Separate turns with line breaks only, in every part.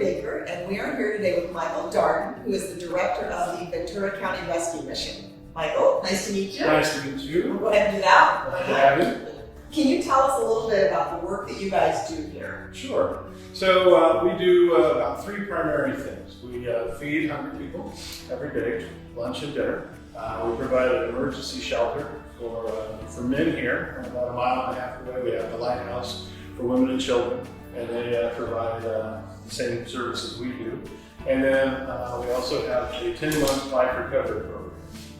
Baker, and we are here today with Michael Darden, who is the director of the Ventura County Rescue Mission. Michael, nice to meet you.
Nice to meet you.
We'll go ahead and do that.
Glad to have you.
Can you tell us a little bit about the work that you guys do here?
Sure. So we do about three primary things. We feed hungry people every day, lunch and dinner. We provide an emergency shelter for men here. About 1.5 miles away, we have the Lighthouse for women and children, and they provide the same services we do. And then we also have a 10-month life recovery program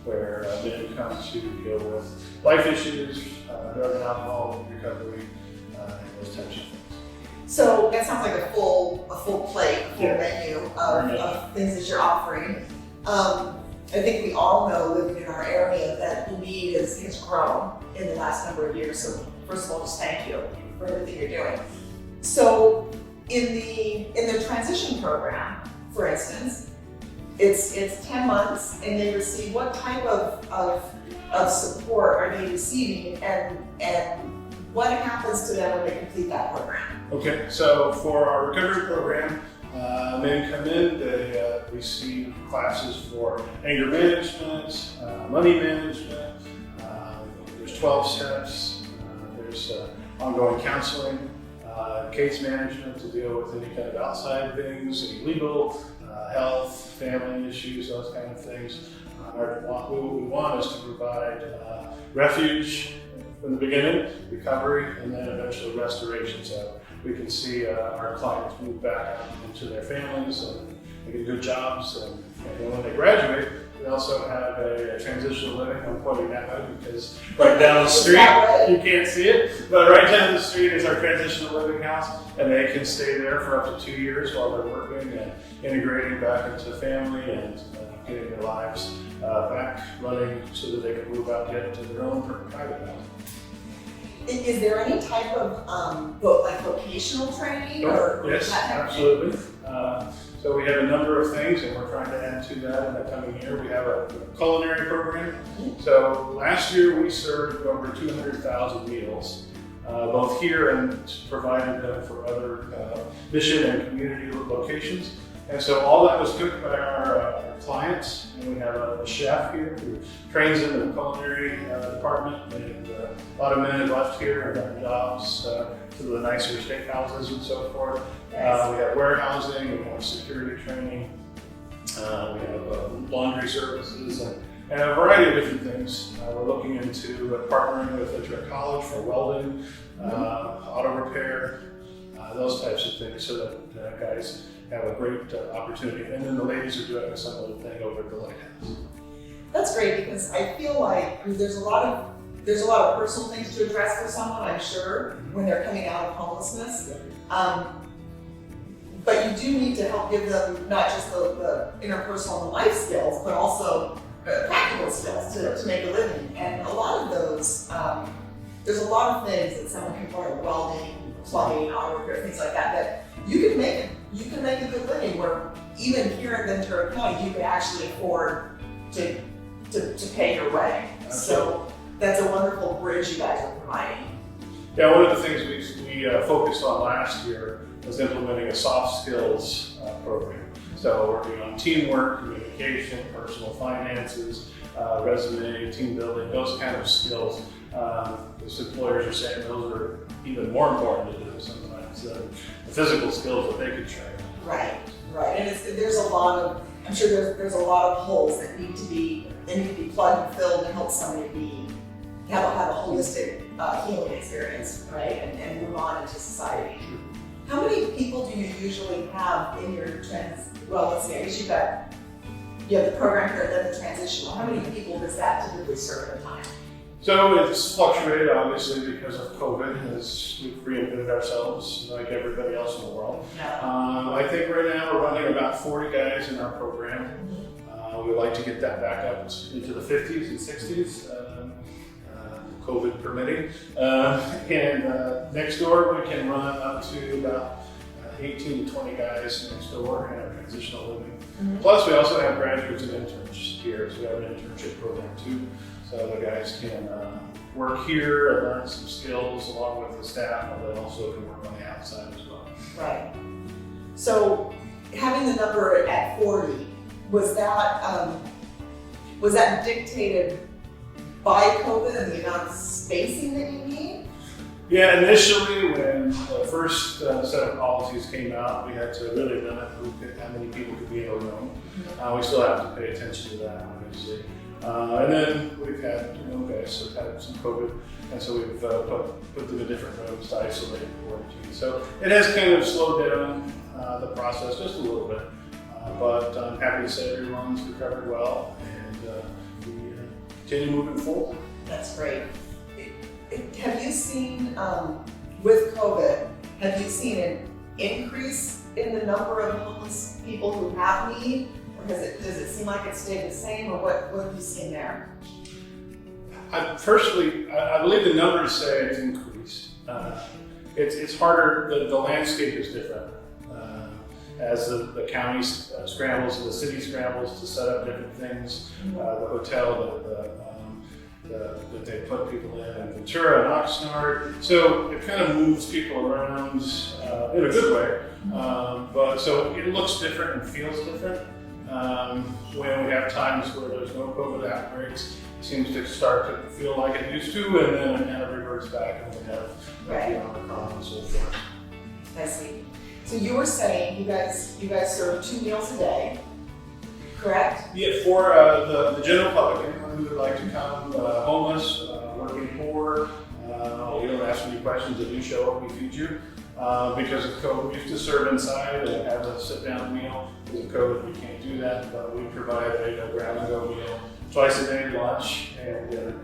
where men come to deal with life issues, drug and alcohol recovery, and those types of things.
So that sounds like a full plate, a full menu of things that you're offering. I think we all know, living in our area, that the need has grown in the last number of years. So first of all, just thank you for everything you're doing. So in the transition program, for instance, it's 10 months, and they receive what type of support are they receiving, and what happens to them when they complete that program? Okay,
so for our recovery program, men come in, they receive classes for anger management, money management, there's 12 steps, there's ongoing counseling, case management to deal with any kind of outside things, any legal, health, family issues, those kind of things. What we want is to provide refuge from the beginning, recovery, and then eventually restoration. So we can see our clients move back out into their families and get good jobs. And then when they graduate, we also have a transitional living. I'm pointing that way because right down the street, you can't see it, but right down the street is our transitional living house, and they can stay there for up to 2 years while they're working and integrating back into family and getting their lives back running so that they can move out and get into their own private house.
Is there any type of vocational training?
Yes, absolutely. So we have a number of things, and we're trying to add to that in the coming year. We have a culinary program. So last year we served over 200,000 meals, both here and provided them for other mission and community locations. And so all that was cooked by our clients, and we have a chef here who trains in the culinary department, and a lot of men have left here and gotten jobs to the nicer steakhouses and so forth.
Nice.
We have warehousing, we have security training, we have laundry services, and a variety of different things. We're looking into partnering with Ventura College for welding, auto repair, those types of things, so that guys have a great opportunity. And then the ladies are doing a similar thing over at the Lighthouse.
That's great, because I feel like there's a lot of personal things to address for someone, I'm sure, when they're coming out of homelessness. But you do need to help give them not just the interpersonal and life skills, but also practical skills to make a living. And a lot of those, there's a lot of things that someone can learn: welding, plumbing, auto repair, things like that you can make a good living, where even here in Ventura County, you can actually afford to pay your way. So that's a wonderful bridge you guys are providing.
Yeah, one of the things we focused on last year was implementing a soft skills program. So working on teamwork, communication, personal finances, resume, team building, those kind of skills. As employers are saying, those are even more important to do sometimes than the physical skills that they could train.
Right. And there's a lot of, I'm sure there's a lot of holes that need to be plugged and filled to help somebody have a holistic healing experience, right? And move on into society. How many people do you usually have in your let's see, I guess you have the program here, then the transitional. How many people does that typically serve at a time?
So it's fluctuated, obviously, because of COVID, as we've reinvented ourselves like everybody else in the world. I think right now we're running about 40 guys in our program. We'd like to get that back up into the 50s and 60s, COVID permitting. And next door, we can run up to about 18 to 20 guys next door in our transitional living. Plus, we also have graduates and interns here, so we have an internship program too. So the guys can work here and learn some skills along with the staff, and then also can work on the outside as well.
Right. So having the number at 40, was that dictated by COVID and the amount of spacing that you need?
Yeah, initially when the first set of policies came out, we had to really limit how many people could be in a room. We still have to pay attention to that, obviously. And then we've had, guys have had some COVID, and so we've put them in different rooms to isolate and quarantine. So it has kind of slowed down the process just a little bit, but I'm happy to say everyone's recovered well, and we continue moving forward.
That's great. Have you seen, with COVID, have you seen an increase in the number of homeless people who have need? Or does it seem like it stayed the same, or what have you seen there?
I believe the numbers say it's increased. It's harder, the landscape is different. As the county scrambles and the city scrambles to set up different things, the hotel that they put people in Ventura and Oxnard. So it kind of moves people around in a good way. But so it looks different and feels different. When we have times where there's no COVID outbreaks, it seems to start to feel like it used to, and then it kind of reverts back and we have Omicron and so forth.
I see. So you were saying you guys serve 2 meals a day, correct?
Yeah, for the general public, anyone who would like to come, homeless, working poor, you don't ask any questions. If you show up, we feed you. Because of COVID, we used to serve inside and have a sit-down meal. Because of COVID, we can't do that, but we provide a grab-and-go meal twice a day, lunch and dinner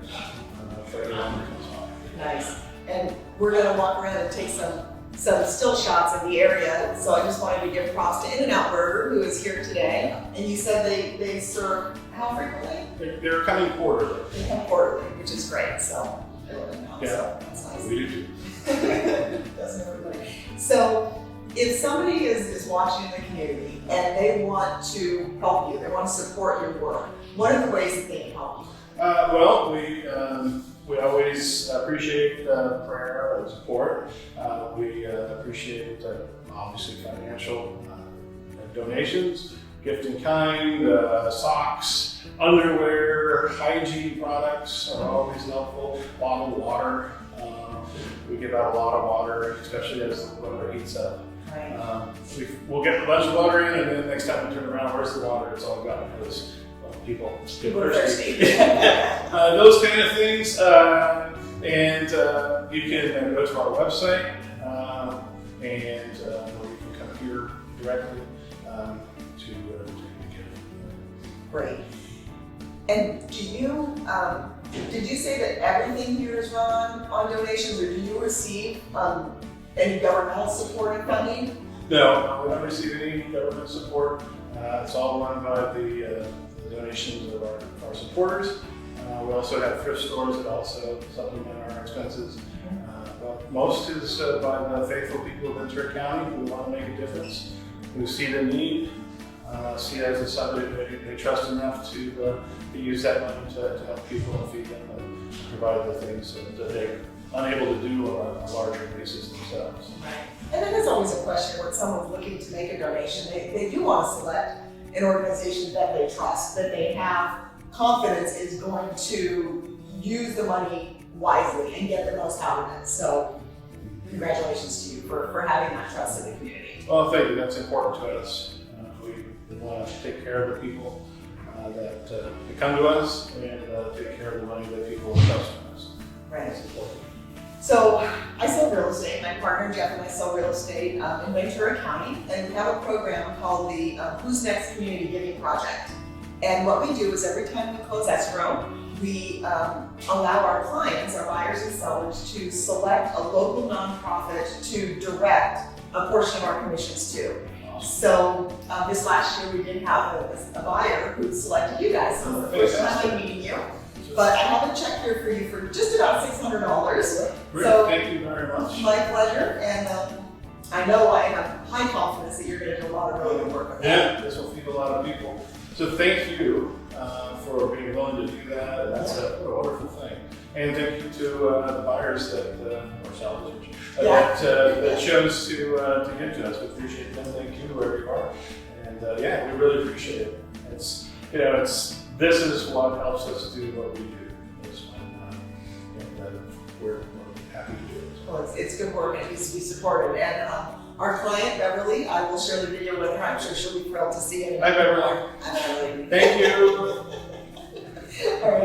for everyone who comes by.
Nice. And we're going to walk around and take some still shots of the area. So I just wanted to give props to InNOut Burger, who is here today. And you said they serve how frequently?
They're coming quarterly.
They come quarterly, which is great. So I live in Mount,
yeah,
so that's nice.
We do too.
Doesn't everybody? So if somebody is watching in the community and they want to help you, they want to support your work, what are the ways that they can help you?
Well, we always appreciate prayer and support. We appreciate obviously financial donations, gift in kind, socks, underwear, hygiene products are always helpful. Bottled water. We give out a lot of water, especially as the weather heats up.
Right.
We'll get a bunch of water in, and then next time we turn around, where's the water? It's all gone because people get thirsty. Those kind of things. And you can go to our website, and or you can come here directly to get it.
Great. And did you say that everything here is run on donations, or do you receive any governmental support and funding?
No, we don't receive any government support. It's all run by the donations of our supporters. We also have thrift stores that also supplement our expenses. But most is by the faithful people of Ventura County who want to make a difference, who see the need, see it as somebody they trust enough to use that money to help people and feed them and provide the things that they're unable to do on a larger basis themselves.
Right. And then there's always a question when someone's looking to make a donation, they do want to select an organization that they trust, that they have confidence is going to use the money wisely and get the most out of it. So congratulations to you for having that trust in the community.
Well, thank you. That's important to us. We want to take care of the people that come to us and take care of the money that people trust in us.
Right.
That's important.
So I sell real estate. My partner Jeff and I sell real estate in Ventura County, and we have a program called the Who's Next Community Giving Project. And what we do is every time we close escrow, we allow our clients, our buyers and sellers, to select a local nonprofit to direct a portion of our commissions to. So this last year we did have a buyer who selected you guys. So it's the first time I'm meeting you. But I have a check here for you for just about $600.
Great.
So
thank you very much.
My pleasure. And I know I have high confidence that you're going to do a lot of really good work with that.
Yeah, this will feed a lot of people. So thank you for being willing to do that. And that's a wonderful thing. And thank you to the buyers that or sellers that chose to give to us. We appreciate them. Thank you wherever you are. yeah, we really appreciate it. It's, this is what helps us do what we do. We're happy to do it.
Well, it's good work and it needs to be supported. And our client, Beverly, I will share the video with her. I'm sure she'll be thrilled to see it.
Hi, Beverly.
Hi, Beverly.
Thank you.
All right.